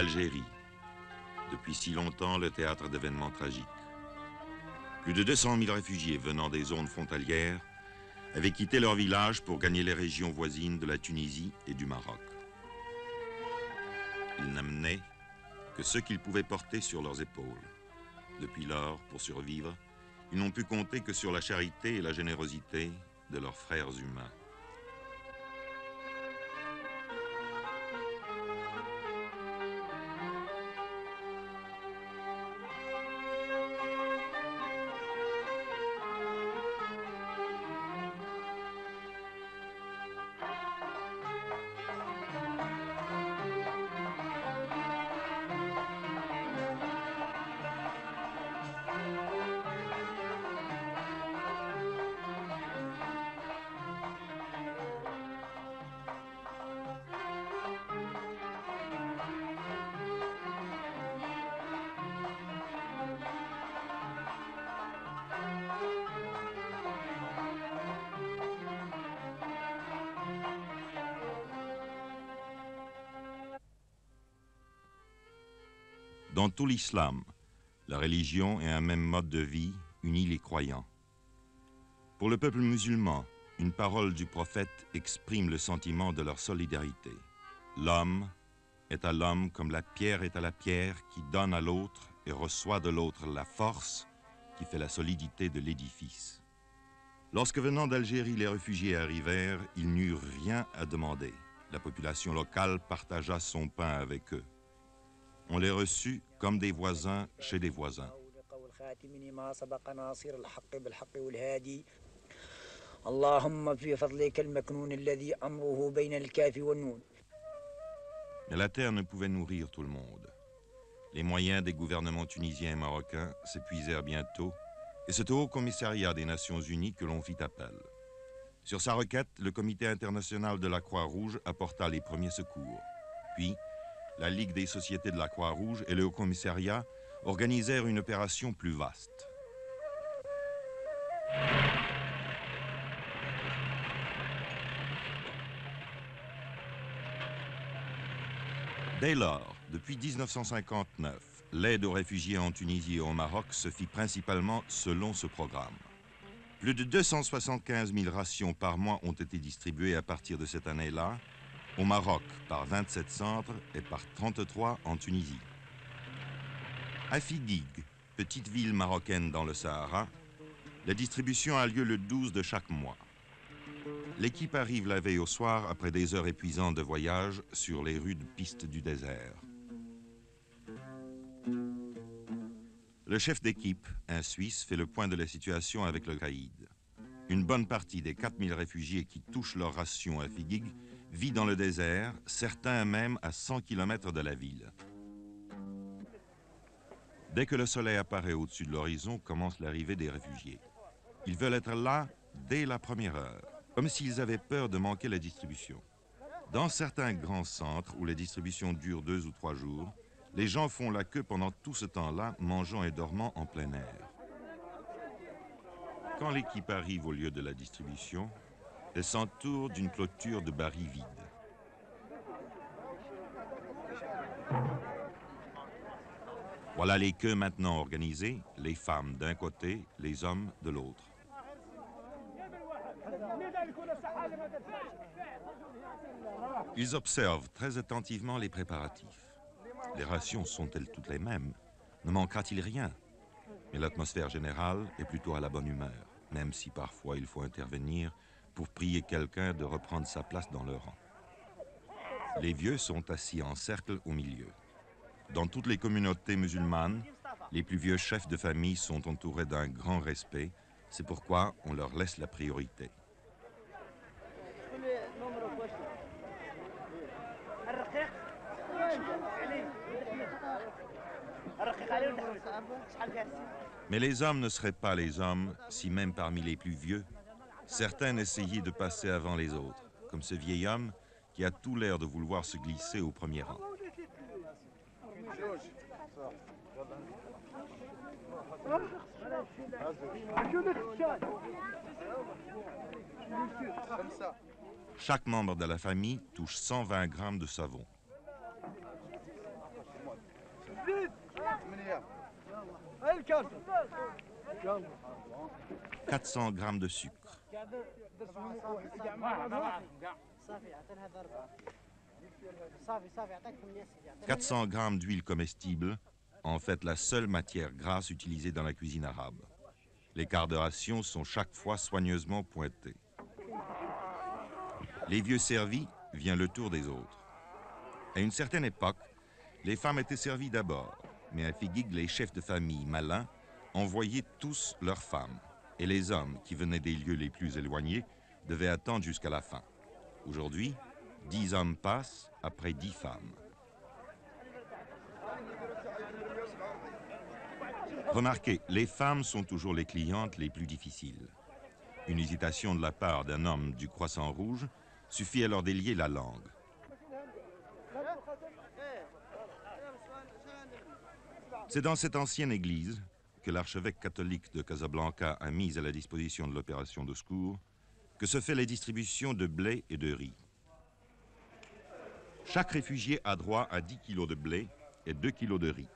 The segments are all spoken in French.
L'Algérie, depuis si longtemps le théâtre d'événements tragiques. Plus de 200 000 réfugiés venant des zones frontalières avaient quitté leur village pour gagner les régions voisines de la Tunisie et du Maroc. Ils n'amenaient que ce qu'ils pouvaient porter sur leurs épaules. Depuis lors, pour survivre, ils n'ont pu compter que sur la charité et la générosité de leurs frères humains. Dans tout l'islam, la religion et un même mode de vie unit les croyants. Pour le peuple musulman, une parole du prophète exprime le sentiment de leur solidarité. L'homme est à l'homme comme la pierre est à la pierre qui donne à l'autre et reçoit de l'autre la force qui fait la solidité de l'édifice. Lorsque venant d'Algérie, les réfugiés arrivèrent, ils n'eurent rien à demander. La population locale partagea son pain avec eux. On les reçut comme des voisins chez des voisins. Mais la terre ne pouvait nourrir tout le monde. Les moyens des gouvernements tunisiens et marocains s'épuisèrent bientôt, et c'est au Haut-Commissariat des Nations Unies que l'on fit appel. Sur sa requête, le Comité international de la Croix-Rouge apporta les premiers secours. Puis, la Ligue des sociétés de la Croix-Rouge et le Haut-Commissariat organisèrent une opération plus vaste. Dès lors, depuis 1959, l'aide aux réfugiés en Tunisie et au Maroc se fit principalement selon ce programme. Plus de 275 000 rations par mois ont été distribuées à partir de cette année-là, au Maroc par 27 centres et par 33 en Tunisie. À Figuig, petite ville marocaine dans le Sahara, la distribution a lieu le 12 de chaque mois. L'équipe arrive la veille au soir après des heures épuisantes de voyage sur les rudes pistes du désert. Le chef d'équipe, un Suisse, fait le point de la situation avec le caïd. Une bonne partie des 4000 réfugiés qui touchent leur ration à Figuig vit dans le désert, certains même à 100 km de la ville. Dès que le soleil apparaît au-dessus de l'horizon, commence l'arrivée des réfugiés. Ils veulent être là dès la première heure, comme s'ils avaient peur de manquer la distribution. Dans certains grands centres où la distribution dure 2 ou 3 jours, les gens font la queue pendant tout ce temps-là, mangeant et dormant en plein air. Quand l'équipe arrive au lieu de la distribution, elle s'entoure d'une clôture de barils vides. Voilà les queues maintenant organisées, les femmes d'un côté, les hommes de l'autre. Ils observent très attentivement les préparatifs. Les rations sont-elles toutes les mêmes? Ne manquera-t-il rien? Mais l'atmosphère générale est plutôt à la bonne humeur, même si parfois il faut intervenir pour prier quelqu'un de reprendre sa place dans le rang. Les vieux sont assis en cercle au milieu. Dans toutes les communautés musulmanes, les plus vieux chefs de famille sont entourés d'un grand respect. C'est pourquoi on leur laisse la priorité. Mais les hommes ne seraient pas les hommes si même parmi les plus vieux, certains essayaient de passer avant les autres, comme ce vieil homme qui a tout l'air de vouloir se glisser au premier rang. Chaque membre de la famille touche 120 grammes de savon. 400 grammes de sucre, 400 grammes d'huile comestible, en fait la seule matière grasse utilisée dans la cuisine arabe. Les quarts de ration sont chaque fois soigneusement pointés. Les vieux servis, vient le tour des autres. À une certaine époque, les femmes étaient servies d'abord, mais à Figuig, les chefs de famille malins envoyaient tous leurs femmes, et les hommes qui venaient des lieux les plus éloignés devaient attendre jusqu'à la fin. Aujourd'hui, 10 hommes passent après 10 femmes. Remarquez, les femmes sont toujours les clientes les plus difficiles. Une hésitation de la part d'un homme du Croissant Rouge suffit à leur délier la langue. C'est dans cette ancienne église que l'archevêque catholique de Casablanca a mise à la disposition de l'opération de secours que se fait la distribution de blé et de riz. Chaque réfugié a droit à 10 kilos de blé et 2 kilos de riz.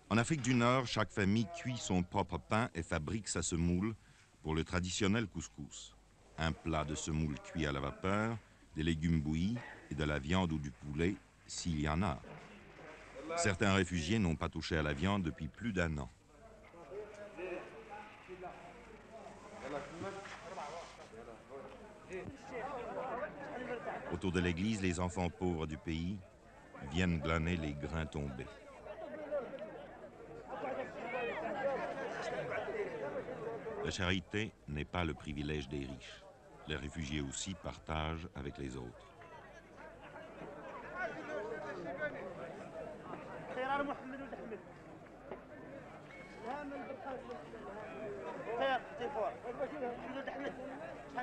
En Afrique du Nord, chaque famille cuit son propre pain et fabrique sa semoule pour le traditionnel couscous. Un plat de semoule cuit à la vapeur, des légumes bouillis et de la viande ou du poulet, s'il y en a. Certains réfugiés n'ont pas touché à la viande depuis plus d'1 an. Autour de l'église, les enfants pauvres du pays viennent glaner les grains tombés. La charité n'est pas le privilège des riches. Les réfugiés aussi partagent avec les autres.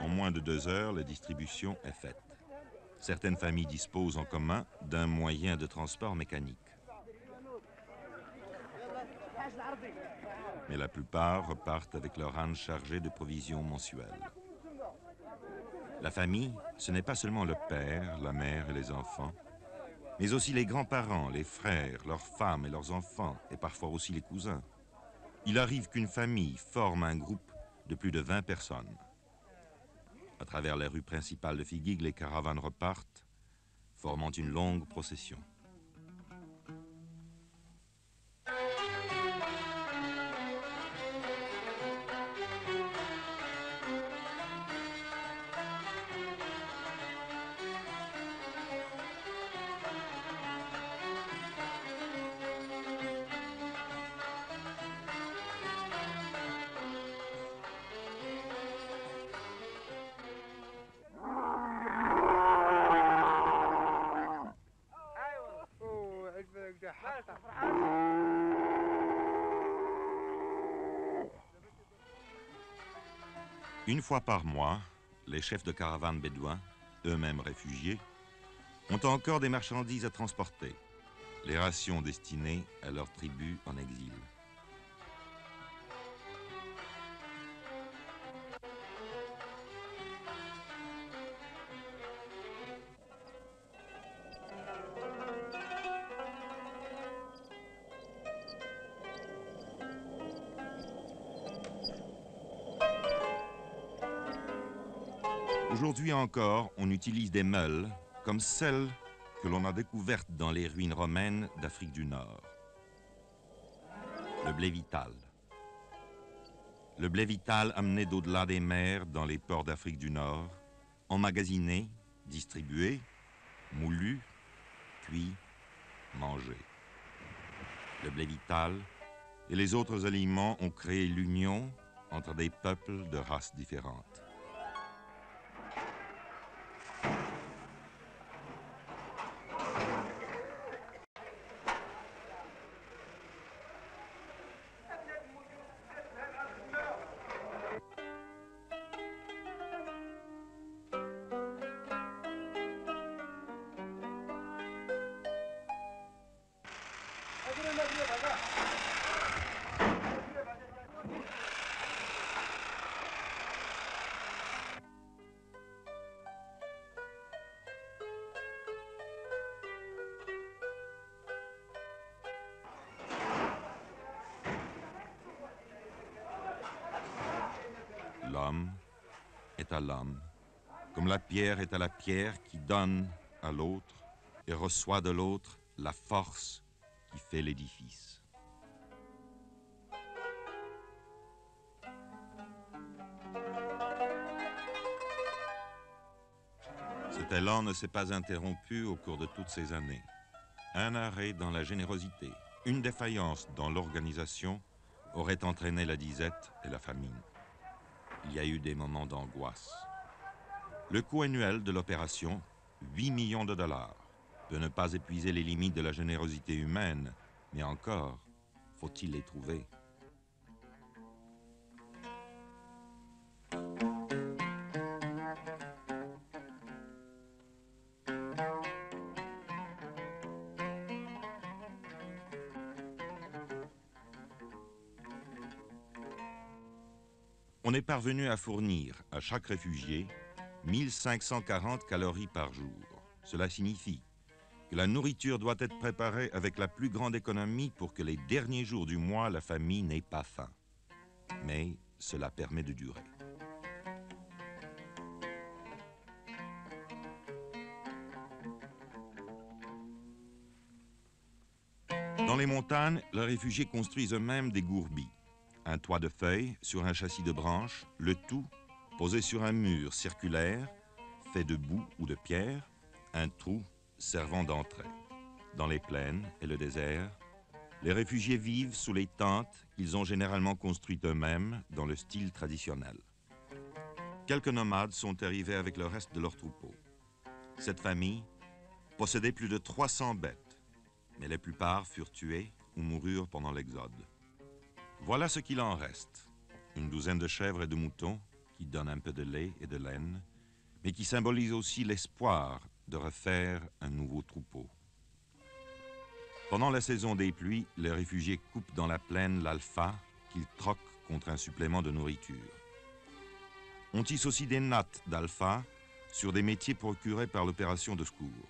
En moins de 2 heures, la distribution est faite. Certaines familles disposent en commun d'un moyen de transport mécanique. Mais la plupart repartent avec leur âne chargé de provisions mensuelles. La famille, ce n'est pas seulement le père, la mère et les enfants, mais aussi les grands-parents, les frères, leurs femmes et leurs enfants, et parfois aussi les cousins. Il arrive qu'une famille forme un groupe de plus de 20 personnes. À travers les rues principales de Figuig, les caravanes repartent, formant une longue procession. Une fois par mois, les chefs de caravanes bédouins, eux-mêmes réfugiés, ont encore des marchandises à transporter, les rations destinées à leurs tribus en exil. Aujourd'hui encore, on utilise des meules comme celles que l'on a découvertes dans les ruines romaines d'Afrique du Nord. Le blé vital. Le blé vital amené d'au-delà des mers dans les ports d'Afrique du Nord, emmagasiné, distribué, moulu, cuit, mangé. Le blé vital et les autres aliments ont créé l'union entre des peuples de races différentes. l'homme est à l'homme, comme la pierre est à la pierre qui donne à l'autre et reçoit de l'autre la force qui fait l'édifice. Cet élan ne s'est pas interrompu au cours de toutes ces années. Un arrêt dans la générosité, une défaillance dans l'organisation aurait entraîné la disette et la famine. Il y a eu des moments d'angoisse. Le coût annuel de l'opération, 8 millions de dollars, peut ne pas épuiser les limites de la générosité humaine, mais encore, faut-il les trouver? On est parvenu à fournir à chaque réfugié 1540 calories par jour. Cela signifie que la nourriture doit être préparée avec la plus grande économie pour que les derniers jours du mois, la famille n'ait pas faim. Mais cela permet de durer. Dans les montagnes, les réfugiés construisent eux-mêmes des gourbis. Un toit de feuilles sur un châssis de branches, le tout posé sur un mur circulaire, fait de boue ou de pierre, un trou servant d'entrée. Dans les plaines et le désert, les réfugiés vivent sous les tentes qu'ils ont généralement construites eux-mêmes dans le style traditionnel. Quelques nomades sont arrivés avec le reste de leur troupeau. Cette famille possédait plus de 300 bêtes, mais la plupart furent tuées ou moururent pendant l'exode. Voilà ce qu'il en reste. Une douzaine de chèvres et de moutons qui donnent un peu de lait et de laine, mais qui symbolisent aussi l'espoir de refaire un nouveau troupeau. Pendant la saison des pluies, les réfugiés coupent dans la plaine l'alpha qu'ils troquent contre un supplément de nourriture. On tisse aussi des nattes d'alpha sur des métiers procurés par l'opération de secours.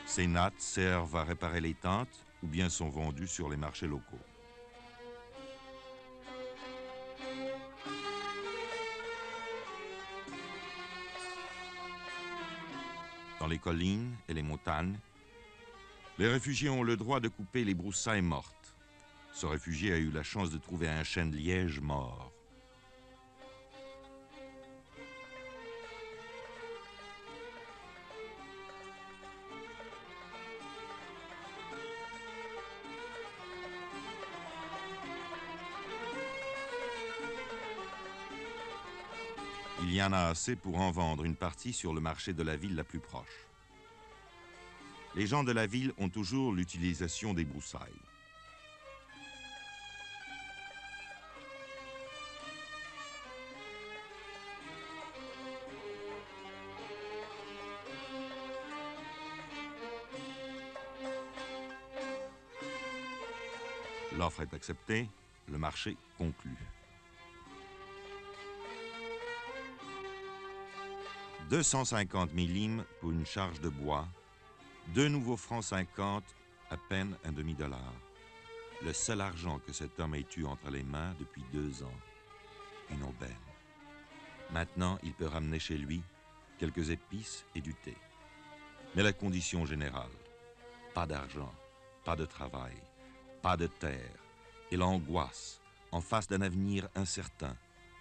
Ces nattes servent à réparer les tentes ou bien sont vendues sur les marchés locaux. Dans les collines et les montagnes, les réfugiés ont le droit de couper les broussailles mortes. Ce réfugié a eu la chance de trouver un chêne liège mort. Il y en a assez pour en vendre une partie sur le marché de la ville la plus proche. Les gens de la ville ont toujours l'utilisation des broussailles. L'offre est acceptée, le marché conclu. 250 millim pour une charge de bois, 2 nouveaux francs 50, à peine un demi-dollar. Le seul argent que cet homme ait eu entre les mains depuis 2 ans. Une aubaine. Maintenant, il peut ramener chez lui quelques épices et du thé. Mais la condition générale, pas d'argent, pas de travail, pas de terre, et l'angoisse en face d'un avenir incertain.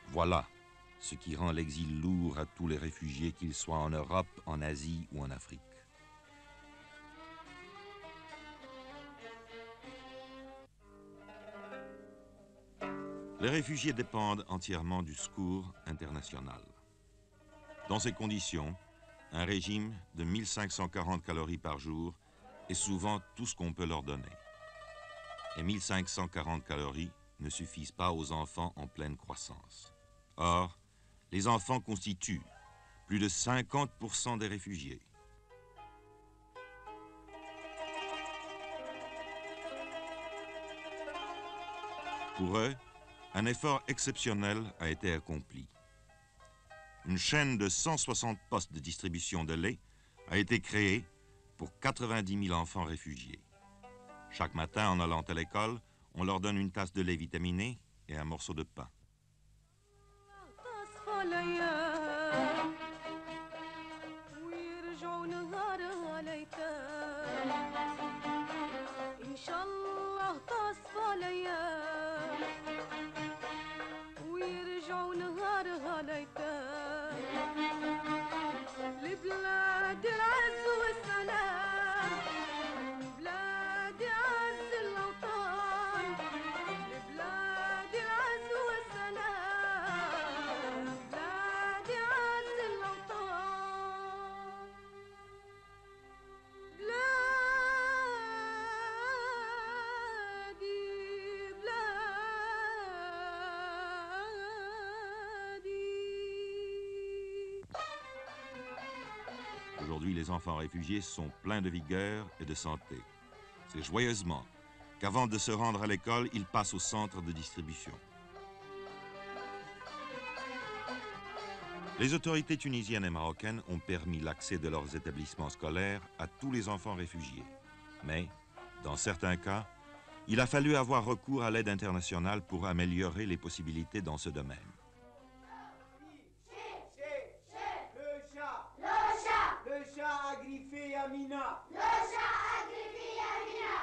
Voilà ce qui rend l'exil lourd à tous les réfugiés, qu'ils soient en Europe, en Asie ou en Afrique. Les réfugiés dépendent entièrement du secours international. Dans ces conditions, un régime de 1540 calories par jour est souvent tout ce qu'on peut leur donner. Et 1540 calories ne suffisent pas aux enfants en pleine croissance. Or, les enfants constituent plus de 50% des réfugiés. Pour eux, un effort exceptionnel a été accompli. Une chaîne de 160 postes de distribution de lait a été créé pour 90 000 enfants réfugiés. Chaque matin, en allant à l'école, on leur donne une tasse de lait vitaminé et un morceau de pain. Aujourd'hui, les enfants réfugiés sont pleins de vigueur et de santé. C'est joyeusement qu'avant de se rendre à l'école, ils passent au centre de distribution. Les autorités tunisiennes et marocaines ont permis l'accès de leurs établissements scolaires à tous les enfants réfugiés. Mais, dans certains cas, il a fallu avoir recours à l'aide internationale pour améliorer les possibilités dans ce domaine. Le chat a griffé Yamina. Le chat a griffé Yamina.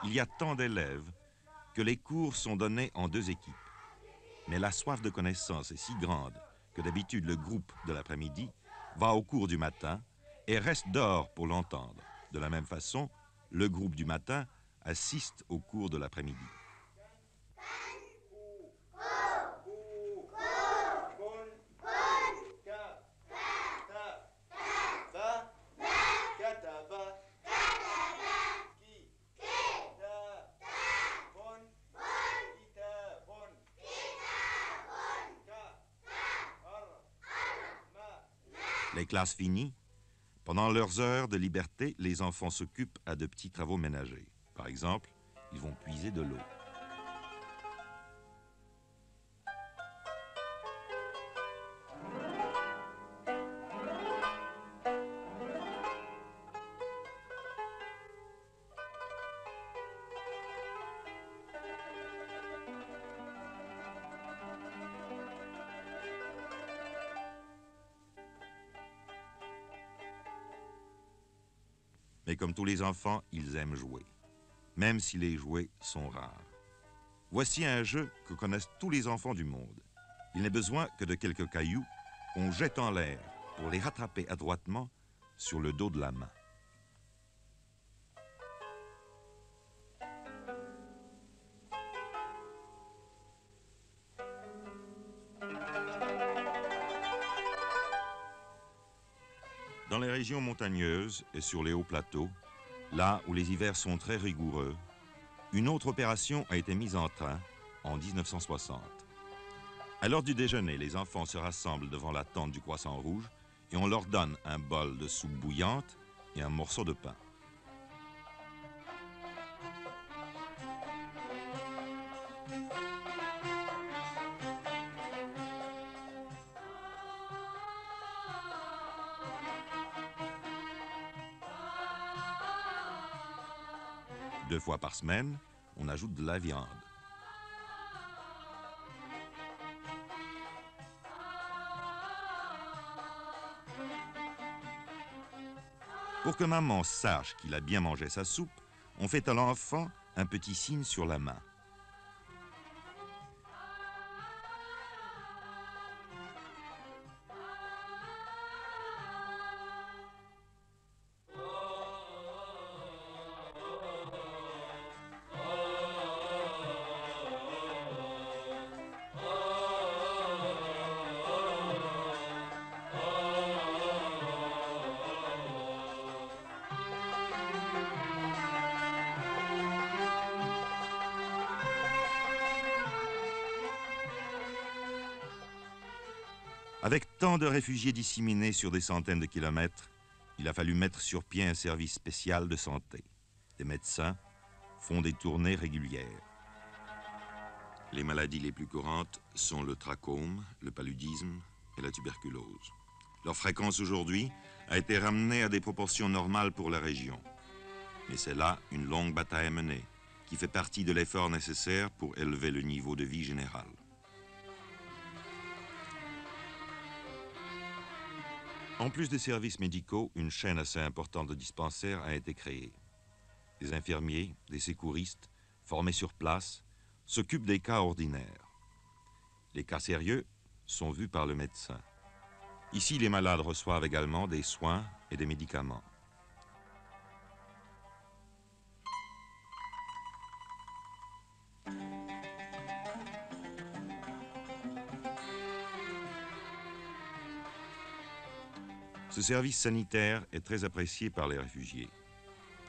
Il y a tant d'élèves que les cours sont donnés en 2 équipes. Mais la soif de connaissance est si grande que d'habitude le groupe de l'après-midi va au cours du matin et reste dehors pour l'entendre. De la même façon, le groupe du matin assiste au cours de l'après-midi. Les classes finies, pendant leurs heures de liberté, les enfants s'occupent à de petits travaux ménagers. Par exemple, ils vont puiser de l'eau. Mais comme tous les enfants, ils aiment jouer, même si les jouets sont rares. Voici un jeu que connaissent tous les enfants du monde. Il n'est besoin que de quelques cailloux qu'on jette en l'air pour les rattraper adroitement sur le dos de la main. Dans les régions montagneuses et sur les hauts plateaux, là où les hivers sont très rigoureux, une autre opération a été mise en train en 1960. À l'heure du déjeuner, les enfants se rassemblent devant la tente du Croissant Rouge et on leur donne un bol de soupe bouillante et un morceau de pain. Deux fois par semaine, on ajoute de la viande. Pour que maman sache qu'il a bien mangé sa soupe, on fait à l'enfant un petit signe sur la main. Avec tant de réfugiés disséminés sur des centaines de kilomètres, il a fallu mettre sur pied un service spécial de santé. Des médecins font des tournées régulières. Les maladies les plus courantes sont le trachome, le paludisme et la tuberculose. Leur fréquence aujourd'hui a été ramenée à des proportions normales pour la région. Mais c'est là une longue bataille menée, qui fait partie de l'effort nécessaire pour élever le niveau de vie général. En plus des services médicaux, une chaîne assez importante de dispensaires a été créée. Des infirmiers, des secouristes, formés sur place, s'occupent des cas ordinaires. Les cas sérieux sont vus par le médecin. Ici, les malades reçoivent également des soins et des médicaments. Ce service sanitaire est très apprécié par les réfugiés.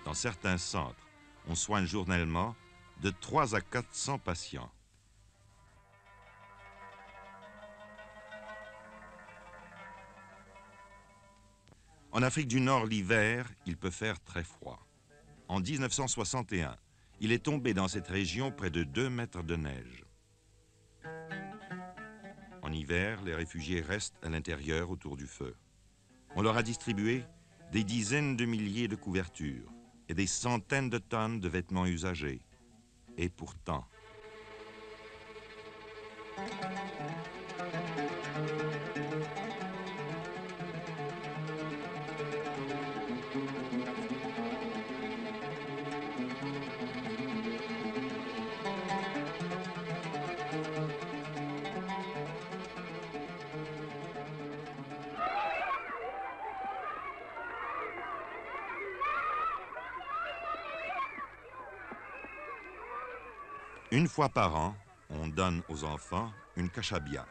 Dans certains centres, on soigne journellement de 3 à 400 patients. En Afrique du Nord, l'hiver, il peut faire très froid. En 1961, il est tombé dans cette région près de 2 mètres de neige. En hiver, les réfugiés restent à l'intérieur autour du feu. On leur a distribué des dizaines de milliers de couvertures et des centaines de tonnes de vêtements usagés. Et pourtant... Une fois par an, on donne aux enfants une kashabia.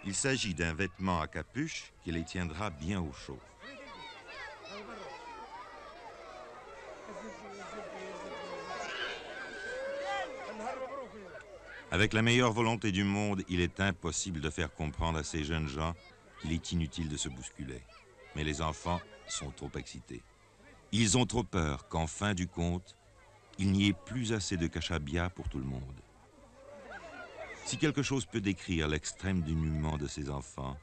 Il s'agit d'un vêtement à capuche qui les tiendra bien au chaud. Avec la meilleure volonté du monde, il est impossible de faire comprendre à ces jeunes gens qu'il est inutile de se bousculer. Mais les enfants sont trop excités. Ils ont trop peur qu'en fin du compte, il n'y ait plus assez de kashabia pour tout le monde. Si quelque chose peut décrire l'extrême dénuement de ces enfants,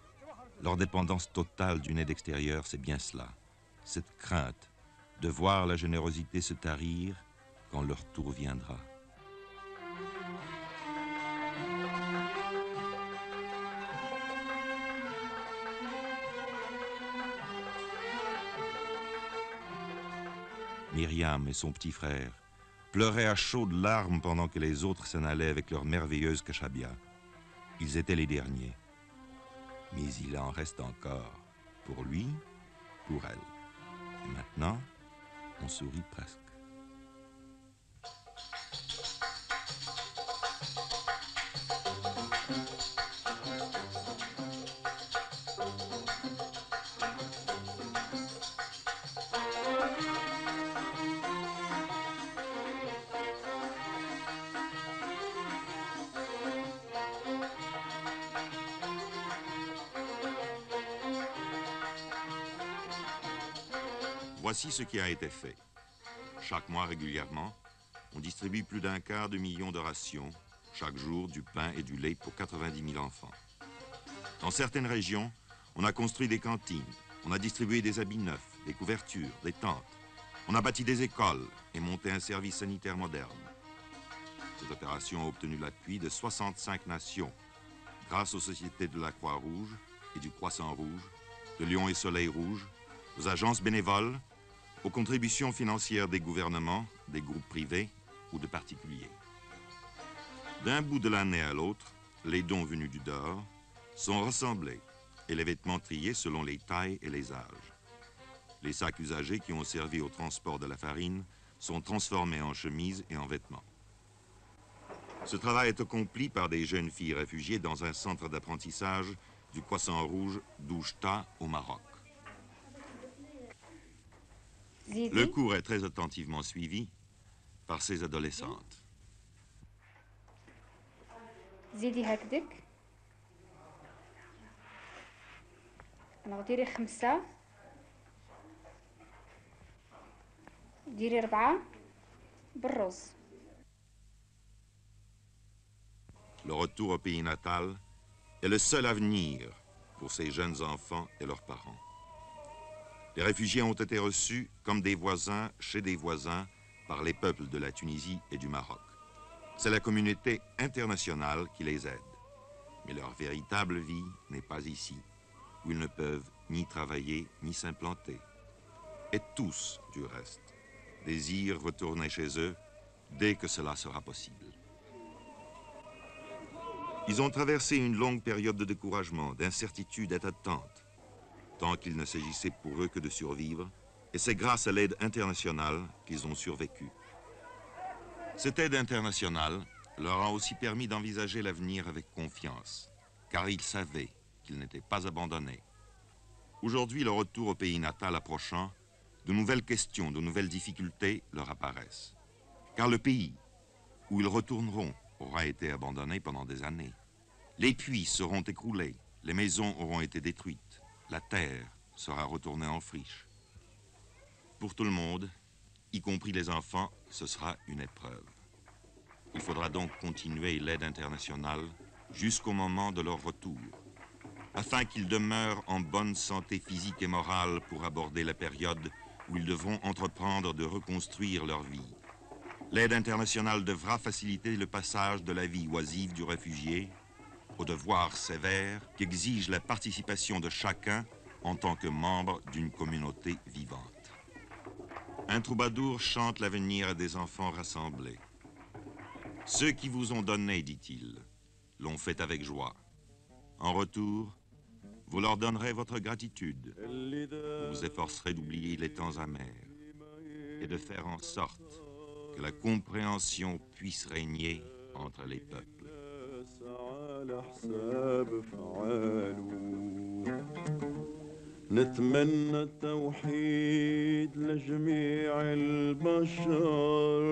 leur dépendance totale d'une aide extérieure, c'est bien cela. Cette crainte de voir la générosité se tarir quand leur tour viendra. Myriam et son petit frère pleuraient à chaudes larmes pendant que les autres s'en allaient avec leur merveilleuse kashabia. Ils étaient les derniers. Mais il en reste encore. Pour lui, pour elle. Et maintenant, on sourit presque. Voici ce qui a été fait. Chaque mois régulièrement, on distribue plus d'un quart de million de rations, chaque jour du pain et du lait pour 90 000 enfants. Dans certaines régions, on a construit des cantines, on a distribué des habits neufs, des couvertures, des tentes. On a bâti des écoles et monté un service sanitaire moderne. Cette opération a obtenu l'appui de 65 nations, grâce aux sociétés de la Croix-Rouge et du Croissant Rouge, de Lion et Soleil Rouge, aux agences bénévoles, aux contributions financières des gouvernements, des groupes privés ou de particuliers. D'un bout de l'année à l'autre, les dons venus du dehors sont rassemblés et les vêtements triés selon les tailles et les âges. Les sacs usagés qui ont servi au transport de la farine sont transformés en chemises et en vêtements. Ce travail est accompli par des jeunes filles réfugiées dans un centre d'apprentissage du Croissant Rouge d'Oujda au Maroc. Le cours est très attentivement suivi par ces adolescentes. زيدي هكذاك انا ديري 5 ديري 4 بالرز. le retour au pays natal, est le seul avenir pour ces jeunes enfants et leurs parents. Les réfugiés ont été reçus comme des voisins chez des voisins par les peuples de la Tunisie et du Maroc. C'est la communauté internationale qui les aide. Mais leur véritable vie n'est pas ici, où ils ne peuvent ni travailler ni s'implanter. Et tous, du reste, désirent retourner chez eux dès que cela sera possible. Ils ont traversé une longue période de découragement, d'incertitude et d'attente, tant qu'il ne s'agissait pour eux que de survivre, et c'est grâce à l'aide internationale qu'ils ont survécu. Cette aide internationale leur a aussi permis d'envisager l'avenir avec confiance, car ils savaient qu'ils n'étaient pas abandonnés. Aujourd'hui, le retour au pays natal approchant, de nouvelles questions, de nouvelles difficultés leur apparaissent. Car le pays où ils retourneront aura été abandonné pendant des années. Les puits seront écroulés, les maisons auront été détruites, la terre sera retournée en friche. Pour tout le monde, y compris les enfants, ce sera une épreuve. Il faudra donc continuer l'aide internationale jusqu'au moment de leur retour, afin qu'ils demeurent en bonne santé physique et morale pour aborder la période où ils devront entreprendre de reconstruire leur vie. L'aide internationale devra faciliter le passage de la vie oisive du réfugié au devoir sévère qui exige la participation de chacun en tant que membre d'une communauté vivante. Un troubadour chante l'avenir à des enfants rassemblés. Ceux qui vous ont donné, dit-il, l'ont fait avec joie. En retour, vous leur donnerez votre gratitude. Vous vous efforcerez d'oublier les temps amers et de faire en sorte que la compréhension puisse régner entre les peuples. نتمنى التوحيد لجميع البشر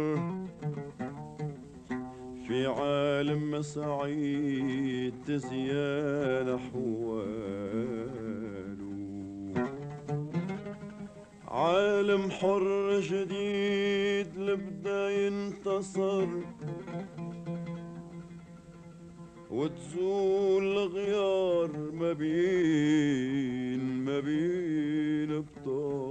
في عالم سعيد تزيان أحواله عالم حر جديد لبدا ينتصر وتزول الغيار ما بين بطال